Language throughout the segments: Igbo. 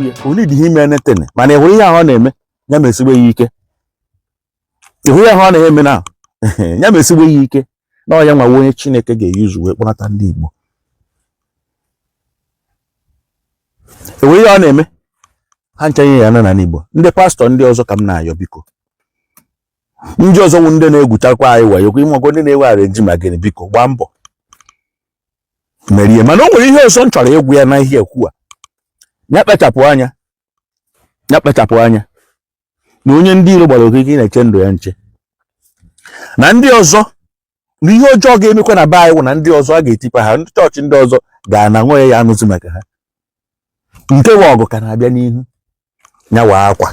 ekwu ya o need him anything mana ịhụrụ ihe ahụ ọ na-eme ya mesigbe ya ike ịhụ ya ahụ ọ na-eme na ya mesigbe ya ike na ọ ya nwa onye Chineke ga-eyuzu wee kpọnata ndị Igbo ịhụ ihe ọ na-eme ha nchanye ya na n'Igbo ndị pastọ ndị ọzọ ka m na-ayọ biko ndị ọzọ wụ ndị na-egwuchakwa anyị wayo kwa ịmọgo ndị na-ewe arenji ma gịnị biko gbaa mbọ merie mana o nwere ihe ọzọ m chọrọ ịgwụ ya na ihe ekwu a ya kpachapụ anya na onye ndị iro gbara okike na-eche ndụ ya nche na ndị ọzọ na ihe ọjọọ ga-emekwa na be anyị wụ na ndị ọzọ a ga-etipa ha ndị chọọchị ndị ọzọ ga-ana nwe ya anụzi maka ha nke wa ọgụ ka na-abịa n'ihu nyawa akwa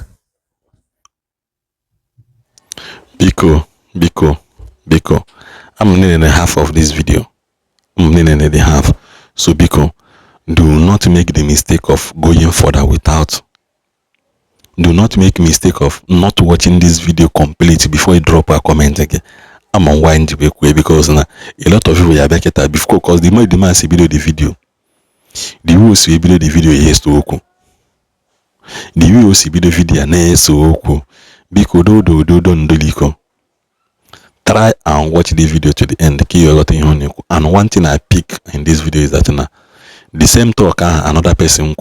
biko I'm nearly the half of this video. I'm nearly the half. So biko, do not make the mistake of going further without. Do not make mistake of not watching this video complete before you drop a comment again. I'm on wine because now a lot of people are back at that before because the more the man see below the video. The way you see below the video is to oku. The way you see below the video na so oku. Biko do try and watch the video to the end. And one thing I pick in this video is that the same talk another person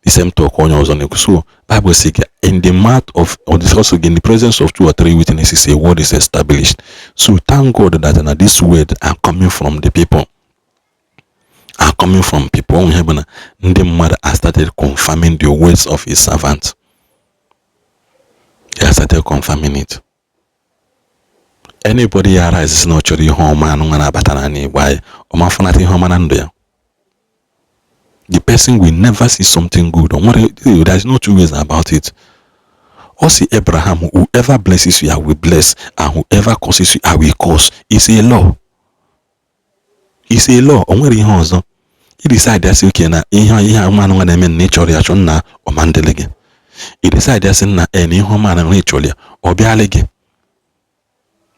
the same talk on your own. So Bible says in the mouth of or this also in the presence of 2 or 3 witnesses a word is established. So thank God that this word are coming from the people. Are coming from people in heaven. The mother has started confirming the words of his servant. He has started confirming it. Anybody arises not chori home and why the person will never see something good. There's no two ways about it. Or see Abraham, whoever blesses you, I will bless, and whoever curses you, I will curse. It's a law. It's a law. He decided that okay na nature reaction na o mandelege. He decided that na any human nature or be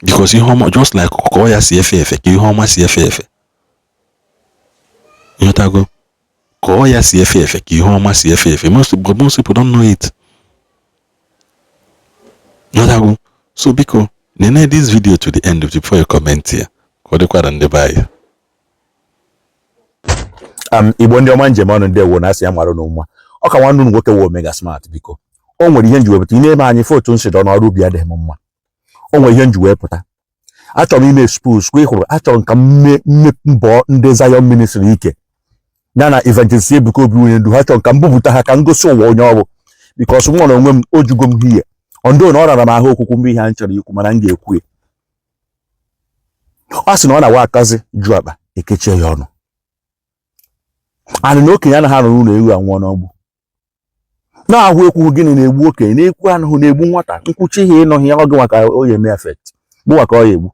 because you just like Koya CFF, you homa CFF. You know go Koya CFF, you homa CFF. Most people don't know it. You know go. So because nene this video to the end before you comment here. Igbo ndị ọma njem ọnụ ndị ewo na-asị ya marụ n'ụmụ ọ ka nwanne unu nwoke wo mega smart biko o nwere ihe nji wepụta ime anyị foto nsi dọ n'ọrụ ubi adịghị m mma o nwere ihe nji wepụta achọrọ m ime expose kwa ịhụrụ achọrọ m ka mbọ ndị Zion ministry ike ya na evangelist Ebuka Obi onye ndu ha chọrọ ka mbupụta ha ka ngosi ụwa onye ọrụ because nwa na onwe m ojugo m hie ondo na ọ rara m ahụ okwukwu mgbe ihe a chọrọ ikwu mana m ga-ekwu ọ sị na ọ na-awa akazi ju akpa ekechie ya ọnụ and na okenye anaghị arụ ụlọ ewu anwụọ n'ọgbụ na-ahụ ekwu gịnị na-egbu okenye na-ekwu anụhụ na-egbu nwata nkwuchi ihe ịnọghị ya ọgụ maka oye eme effect bụ maka ọ ya egbu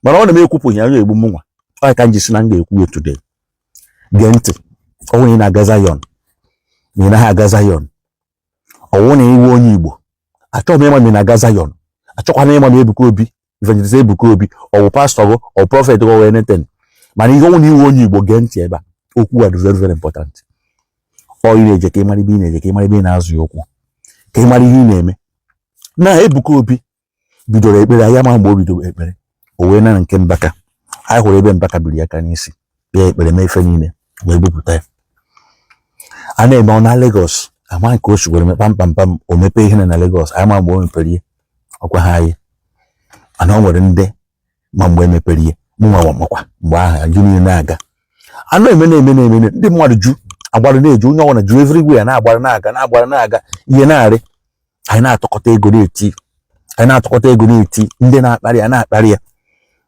mana ọ na m ekwupụ ya egbu m nwa ọ ka m jisi na m ga-ekwu ya today gee ntị ọnwụ na ị na-aga Zion na ị naghị aga Zion ọnwụ na iwe onye Igbo achọghị m ịma m ị na-aga Zion achọkwana ịma m Ebuka Obi evangelist Ebuka Obi ọ bụ pastọ gị ọ prọfet gị ọ anything mana ihe ọnwụ na iwe onye Igbo gee ntị ebe a okwu a dị very very important ọ ị na-eje ka ị mara ebe ị na-eje ka ị mara ebe ị na-azụ ya okwu ka ị mara ihe ị na-eme na Ebuka Obi bidoro ekpere ya ma mgbe o bidoro ekpere o wee na nke Mbaka anyị hụrụ ebe Mbaka biri aka n'isi bịa ekpere mee ife niile wee gbupụta ya a na-eme ọ na Lagos ama nke o sigwere me kpamkpam o mepee ihe na Lagos anyị ma mgbe o mepere ihe ọkwa ha anyị ana o nwere ndị ma mgbe emepere ihe mụnwa makwa mgbe ahụ ajụ niile na-aga anụ eme ndị mmadụ ju agbara na-eju onye ọwụna ju everywhere na-agbara na-aga ihe na-arị anyị na-atọkọta ego na-eti ndị na-akparị ya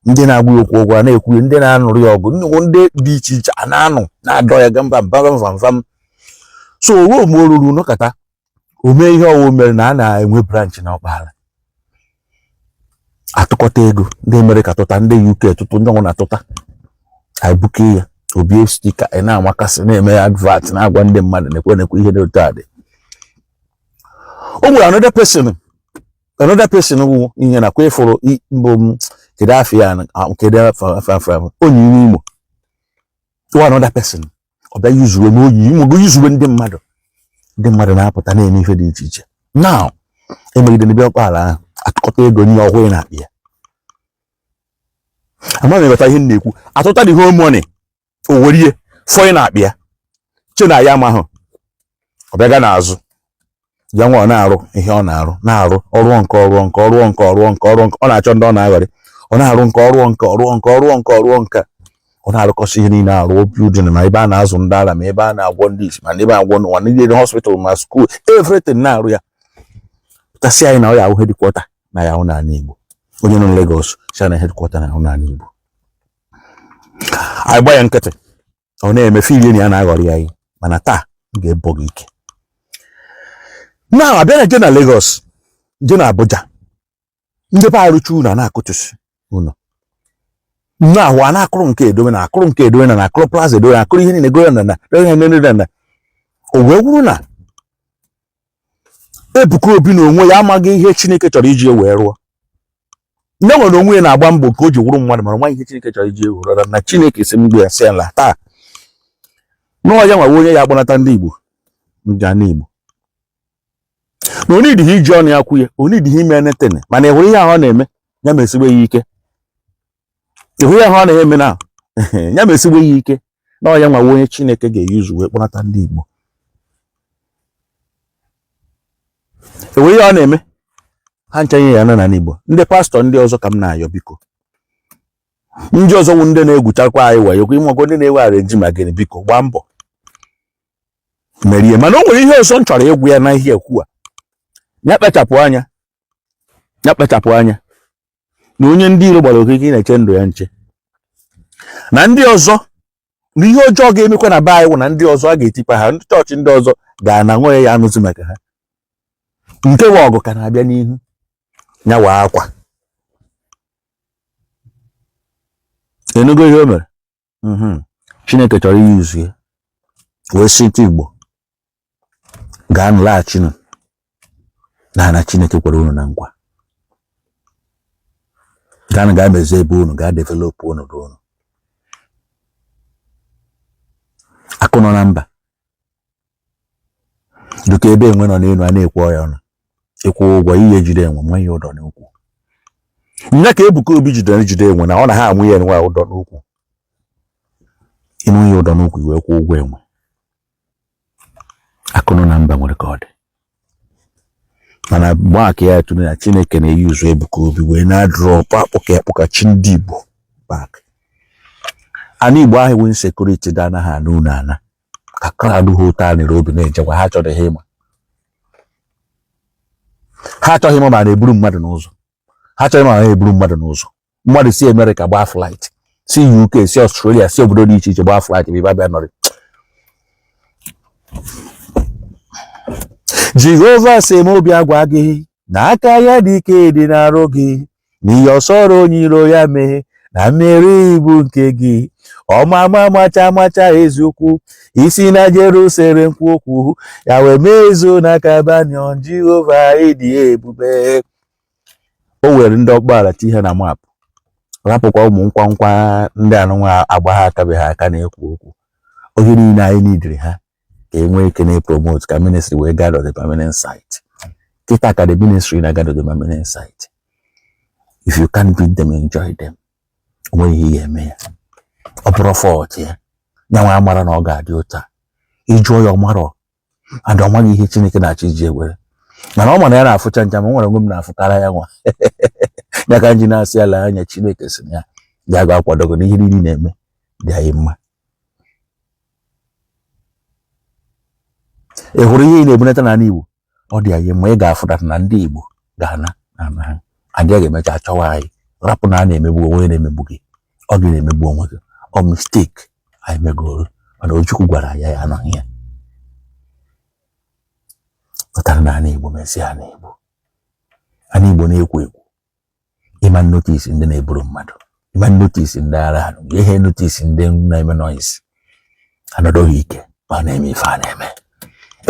ndị na-agba okwu ụgwọ na-ekwu ndị na-anụrụ ya ọgụ ndị dị iche iche a na-anụ na-adọ ya gamba mbam so ruo mgbe o ruru nọkọta o mee ihe ọwụ mere na a na-enwe branch na Ọkpara atụkọta ego ndị Amerịka tụta ndị UK tụtụ ndị ọnwụ na-atụta anyị buke ya obi stika ị na-amakasị na-eme ya advert na-agwa ndị mmadụ na-ekwe ihe dị otu a dị o nwere another person wụ ihe na kwa ịfụrụ mbụ kedu afịa kedu afọ onye ime Imo another person ọ bịa yuzuwe n'oyi imo go yuzuwe ndị mmadụ ndị mmadụ na-apụta na-eme ife dị iche iche. Now emegide ndị ọkpala ahụ atụkọta ego nye ọhụrụ na-akpị ya. Amaghị ịghọta ihe m na-ekwu. Atụta the whole money o werie fọị na-akpị ya che na ya amahụ ọ bịaga n'azụ ya nwa ọ na-arụ ihe ọ na-arụ ọrụ nke ọ na-achọ ndị ọ na-aghọrị ọ na-arụ nke ọrụ nke ọ na-arụkọsị ihe niile arụ building ma ebe a na-azụ ndị ara ma ebe a na-agwọ ndị isi ma ebe a na-agwọ n'ụwa niile hospital ma school everything na-arụ ya. Tasị anyị na ọ ya ahụ headquarter na ya ahụ n'ala Igbo. Onye nọ Lagos si na headquarter na ahụ n'ala Igbo. Anyị gba ya nkịtị ọ na-eme filie na ya na-aghọrị ya ihe mana taa m ga-ebo gị ike. Na abịa na je na Lagos je na Abuja ndị be arụcha unu na-akụchụsị unu na ahụ a na-akụrụ nke edowe na akụrụ nke edowe na akụrụ plaza edowe na akụrụ ihe niile goya na o wee wuru na Ebuka Obi na onwe ya amaghị ihe Chineke chọrọ iji wee rụọ. Ndị nwere onwe ya na-agba mbọ ka o ji wuru mmadụ mara nwa ihe Chineke chọrọ iji rụọ na Chineke si mgbe ya si ala taa n'ọ ya nwa onye ya agbanata ndị Igbo ndị ana Igbo na onye dị iji ọnụ ya kwụ ya onye dị ime netene mana ịhụrụ ihe ahụ ọ na-eme ya mesigbe ya ike. Ịhụ ya ahụ ọ na-eme na ya mesigbe ya ike na ọ ya nwa onye Chineke ga-eyuzu wee kpọnata ndị Igbo. Ịhụ ihe ọ na-eme ha nchanye ya nọ n'ala Igbo. Ndị pastọ ndị ọzọ ka m na-ayọ biko ndị ọzọ wụ ndị na-egwuchakwa anyị wayo kwa ịmụgo ndị na-ewe arenji ma gịnị biko gbaa mbọ merie. Mana o nwere ihe ọzọ m chọrọ ịgwụ ya na ihe ekwu a ya kpachapụ anya na onye ndị iro gbara okike na-eche ndụ ya nche na ndị ọzọ na ihe ọjọọ ga-emekwa na be anyị wụ na ndị ọzọ a ga-etipa ha ndị chọọchị ndị ọzọ ga-ana nwe ya anụzi maka ha. Nke wa ọgụ ka na-abịa n'ihu nyawa akwa enugo ihe o mere. Chineke chọrọ iyuzu ya wee sị ndị Igbo gaa nlaghachinụ na Chineke kwere unu na nkwa. Gaa mezie ebe unu gaa develop unu do unu. Akụ nọ na mba dịka ebe enwe nọ n'elu a na-ekwu ọya ọnụ ịkwụ ụgwọ ihe jide enwe nwe ya ụdọ n'ukwu. Nya ka Ebuka Obi jide enwe na ọ na ha amụ ya nwa ụdọ n'ukwu ịnụ ya ụdọ n'ukwu iwe kwụ ụgwọ enwe. Akụ nọ na mba nwere ka ọ dị mana gbaka ya tụrụ na Chineke na-eyuzu Ebuka Obi wee na-adrọpụ akpụkachi ndị Igbo back. Ana Igbo ahụ wee sekuriti dị anaghị anụ unu ana ka kradu ha ụta nere obi na-ejekwa ha chọrọ ihe ịma. Ha achọghị ịma ma na-eburu mmadụ n'ụzọ. Ha chọrọ ịma ma na-eburu mmadụ n'ụzọ. Mmadụ si America gbaa flight si UK si Australia si obodo dị iche iche gbaa flight ebe babịa nọrị. Jehova sị m obi agwa gị na aka ya dị ike dị n'arụ gị n'ihe ọsọrọ onye iro ya mee na mmeri ibu nke gị ọmama macha eziokwu isi na Jerusalem nkwu okwu ya wee mezuo n'aka Banion. Jehova ịdị ebube. O were ndị ọkpara tihe na mapụ rapụkwa ụmụ nkwa ndị anụnwa agba ha akabeghị aka na-ekwu okwu. Oge niile anyị nidiri ha ka enwee ike na-promote ka ministry wee gather the permanent site. Kita ka the ministry na gather the permanent site. If you can't beat them, enjoy them. Onwe ihe ya eme ya ọ bụrụ fọt ya nyanwa amara na ọ ga-adị ụta ịjụọ ya ọmarọ and ọ maghị ihe Chineke na-achọ iji ewere mana ọ mana ya na-afụcha ncha ma nwere onwe m na-afụkara ya nwa ya ka nji na-asị ala anya Chineke sị ya ga ga akwadogo n'ihe niile na-eme dị anyị mma. Ị hụrụ ihe na-ebunata n'ala Igbo ọ dị anyị mma ị ga-afụdata na ndị Igbo ga-ana na ha adịghị ga-emecha achọwa anyị rapụ na a na-emegbu onwe na-emegbu gị ọ gị na-emegbu onwe gị ọ mistake anyị megoro mana Ojukwu gwara ya ya anọghị ya. Pụtara na ana Igbo mezie ana Igbo na-ekwu ekwu ịma notice ndị na-eburu mmadụ ịma notice ndị ara ha ihe notice ndị na-eme noise anọdụghị ike ma na-eme ife a na-eme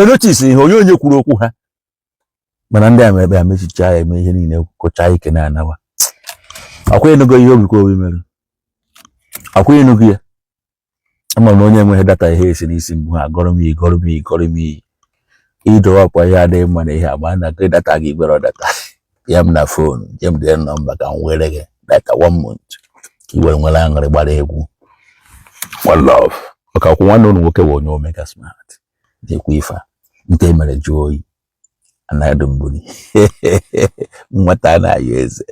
notice ihe onye kwuru okwu ha mana ndị a ebe a mechicha ya eme ihe niile kụcha ike na-anawa. Akwa enugo ihe Ebuka Obi mere akwa enugo ya ama na onye enweghị data ihe esi n'isi mgbu ha gọrọ m iyi idowapụ ihe adịghị mma na ihe agba na gị data gị gbere data ya m na fonu jem dị nọmba ka m were gị data 1 month ka i were nwere aṅụrị gbara egwu one love ọka akwụ nwanne unu nwoke bụ onye Omega Smart na-ekwu ife nke mere jụọ oyi anaghị mbuni nwata na-ayọ eze